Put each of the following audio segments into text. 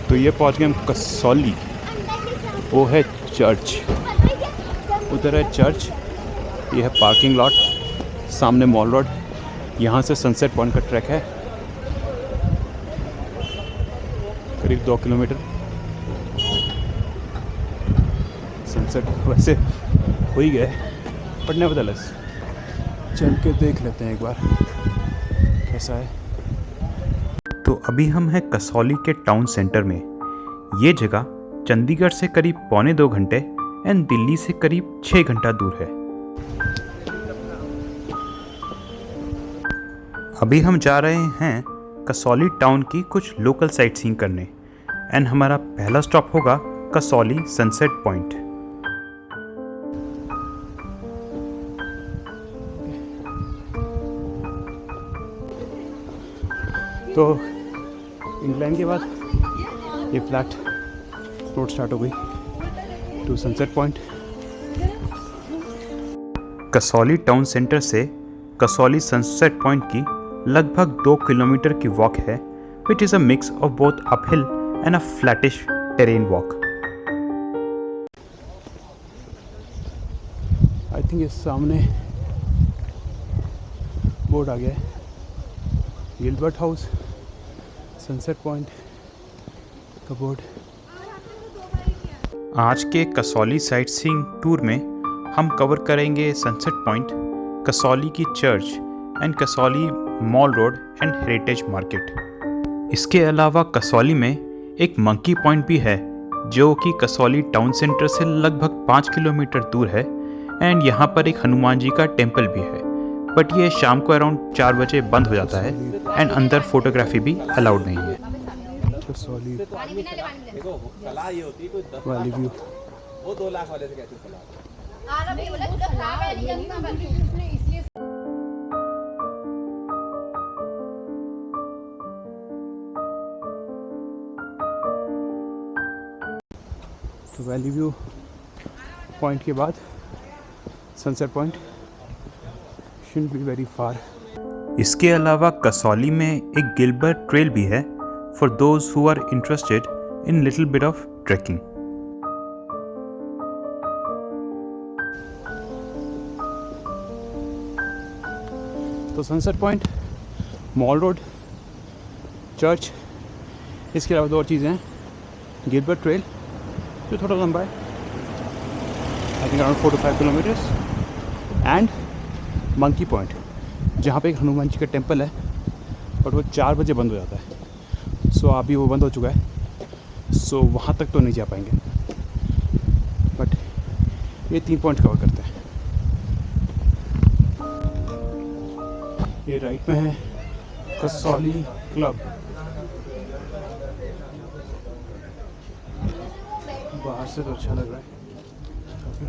तो ये पहुंच गए हम कसौली, वो है चर्च, उधर है चर्च, ये है पार्किंग लॉट, सामने मॉल रोड। यहाँ से सनसेट पॉइंट का ट्रैक है करीब 2 किलोमीटर। सनसेट वैसे हो ही गए बट नेवरदलेस चल के देख लेते हैं एक बार कैसा है। तो अभी हम हैं कसौली के टाउन सेंटर में। ये जगह चंडीगढ़ से करीब 1.25 घंटे एंड दिल्ली से करीब 6 घंटा दूर है। अभी हम जा रहे हैं कसौली टाउन की कुछ लोकल साइट सीइंग करने एंड हमारा पहला स्टॉप होगा कसौली सनसेट पॉइंट। तो इंग्लैंड के बाद ये फ्लैट रोड स्टार्ट हो गई to sunset point. Kasauli town centre से कसौली सनसेट पॉइंट की लगभग 2 किलोमीटर की वॉक है, which is a mix of both uphill and a flattish terrain walk. I think ये सामने बोर्ड आ गया है, गिलबर्ट हाउस सनसेट पॉइंट का बोर्ड। आज के कसौली साइट सीइंग टूर में हम कवर करेंगे सनसेट पॉइंट, कसौली की church and Kasauli mall road and heritage market. इसके अलावा कसौली में एक मंकी पॉइंट भी है जो कि कसौली टाउन सेंटर से लगभग 5 किलोमीटर दूर है एंड यहाँ पर एक हनुमान जी का टेम्पल भी है, बट ये शाम को अराउंड 4 बजे बंद हो जाता है एंड अंदर फोटोग्राफी भी अलाउड नहीं है। कसौली वाली व्यू। वो 2 लाख वाले से कहते सलाह। तो वैली व्यू पॉइंट के बाद sunset point should be very far. इसके अलावा कसौली में एक गिलबर्ट ट्रेल भी है for those who are interested in little bit of trekking. तो sunset point, mall road, church, इसके अलावा 2 और चीज़ें हैं, गिलबर्ट ट्रेल जो थोड़ा लंबा है, I think around 4 to 5 kilometres, and monkey point जहाँ पे एक हनुमान जी का टेम्पल है बट वो 4 बजे बंद हो जाता है। सो अभी वो बंद हो चुका है, सो वहाँ तक तो नहीं जा पाएंगे, बट ये 3 पॉइंट कवर करते हैं। ये राइट में है कसौली क्लब, बाहर से तो अच्छा लग रहा है काफी।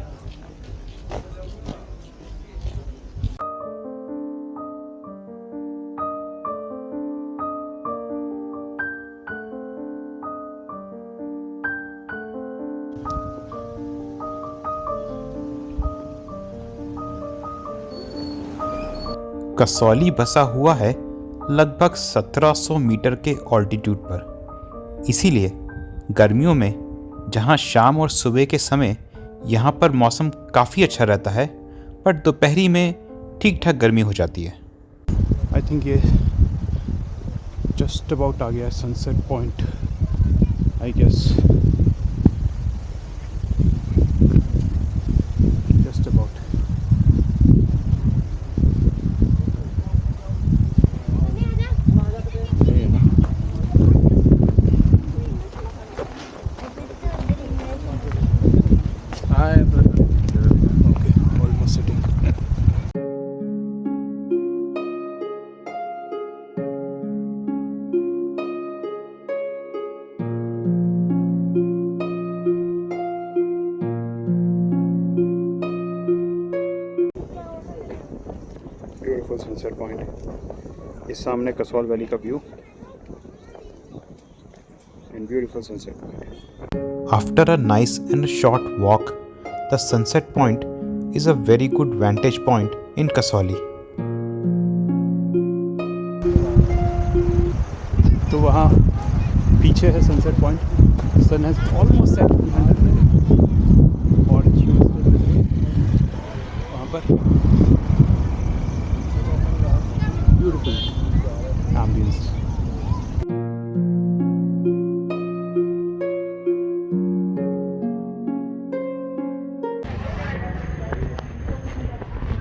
कसौली बसा हुआ है लगभग 1700 मीटर के ऑल्टीट्यूड पर, इसीलिए गर्मियों में जहां शाम और सुबह के समय यहां पर मौसम काफ़ी अच्छा रहता है, बट दोपहरी में ठीक ठाक गर्मी हो जाती है। आई थिंक ये जस्ट अबाउट आ गया है sunset point, I guess just about. Okay, almost sitting. Beautiful sunset point. इस सामने कसौल वैली का view and beautiful sunset point. After a nice and short walk, the sunset point is a very good vantage point in Kasoli. तो वहाँ पीछे है sunset point. Sun has almost set behind और वहाँ पर ब्यूटीफुल एम्बियंस.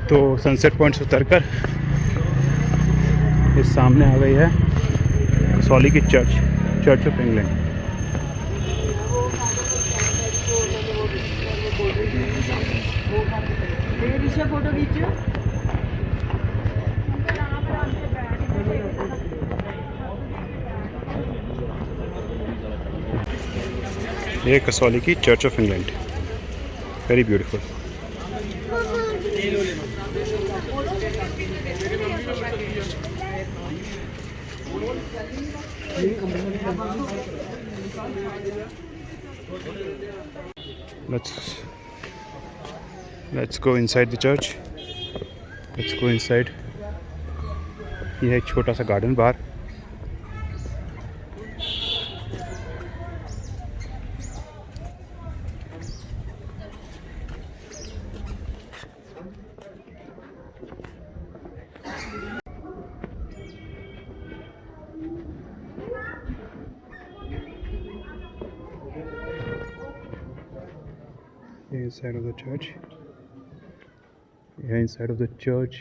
तो sunset point से उतरकर इस सामने आ गई है कसौली की चर्च ऑफ इंग्लैंड. फोटो खींचो. ये कसौली की church of England, very beautiful. Let's go inside the church. Let's go inside. ये है एक छोटा सा गार्डन बाहर. Inside of the church. Yeah, inside of the church.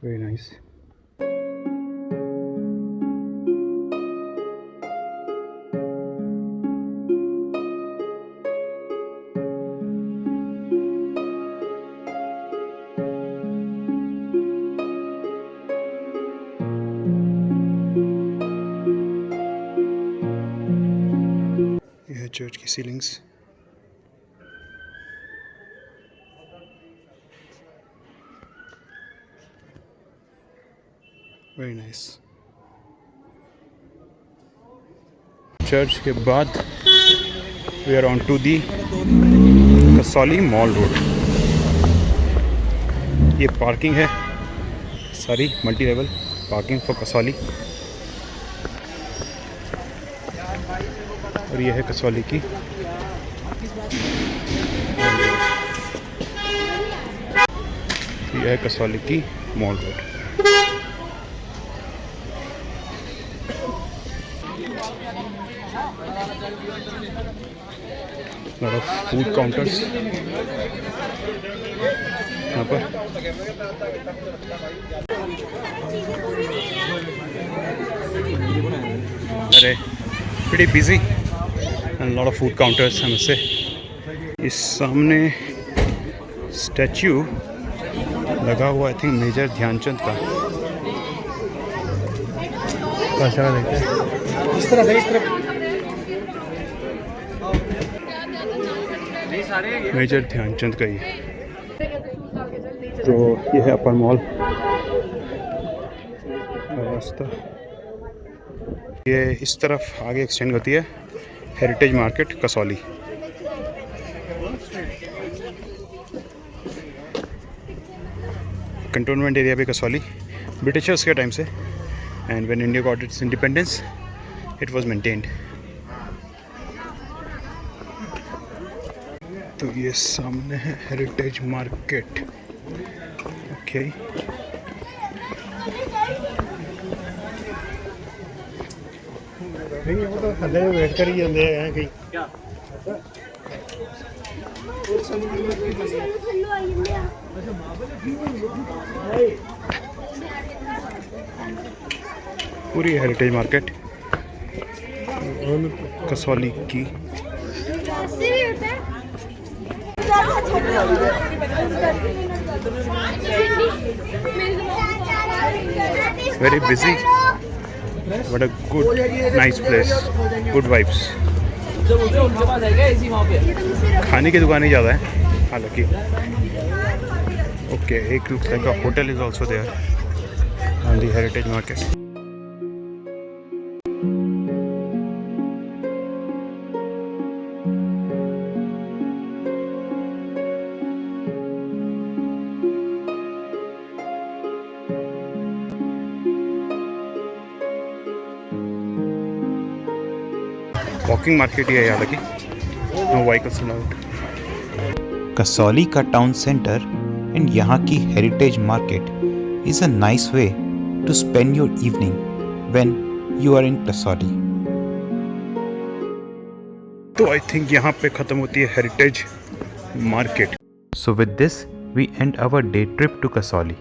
Very nice. Yeah, church की ceilings. Very nice. चर्च के बाद we are on to the Kasauli mall road. ये पार्किंग है सारी, multi level parking for Kasauli. और ये है कसौली की mall road. lot of food counters यहाँ पर. अरे pretty busy and lot of food counters. हम इससे इस सामने स्टैच्यू लगा हुआ, आई थिंक मेजर ध्यानचंद का. कैसा देखते हैं इस तरफ मेजर ध्यानचंद का ही. तो ये है अपर मॉल रास्ता. ये इस तरफ आगे एक्सटेंड होती है heritage market Kasauli. Cantonment area पे कसौली ब्रिटिशर्स के टाइम से, and when India got its independence it was maintained. तो ये सामने है हेरिटेज मार्केट. ओके नहीं वो तो थल्ले वेट करी जाते हैं कहीं. पूरी हेरिटेज मार्केट कसौली की. Very busy, but a good, nice place. Good vibes. खाने की दुकानें ज़्यादा हैं हालांकि. Okay, एक looks like a hotel is also there on the heritage market. Walking market ही है यहाँ लगी, नो व्हीकल्स अलाउड। कसौली का टाउन सेंटर एंड यहाँ की heritage market is a nice way to spend your evening when you are in Kasauli. तो I think यहाँ पे ख़त्म होती है heritage market. So with this we end our day trip to Kasauli.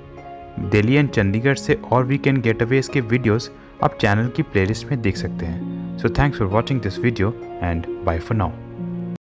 Delhi and Chandigarh से और वीकेंड गेटअवेज के वीडियोस आप चैनल की प्लेलिस्ट में देख सकते हैं। So thanks for watching this video and bye for now.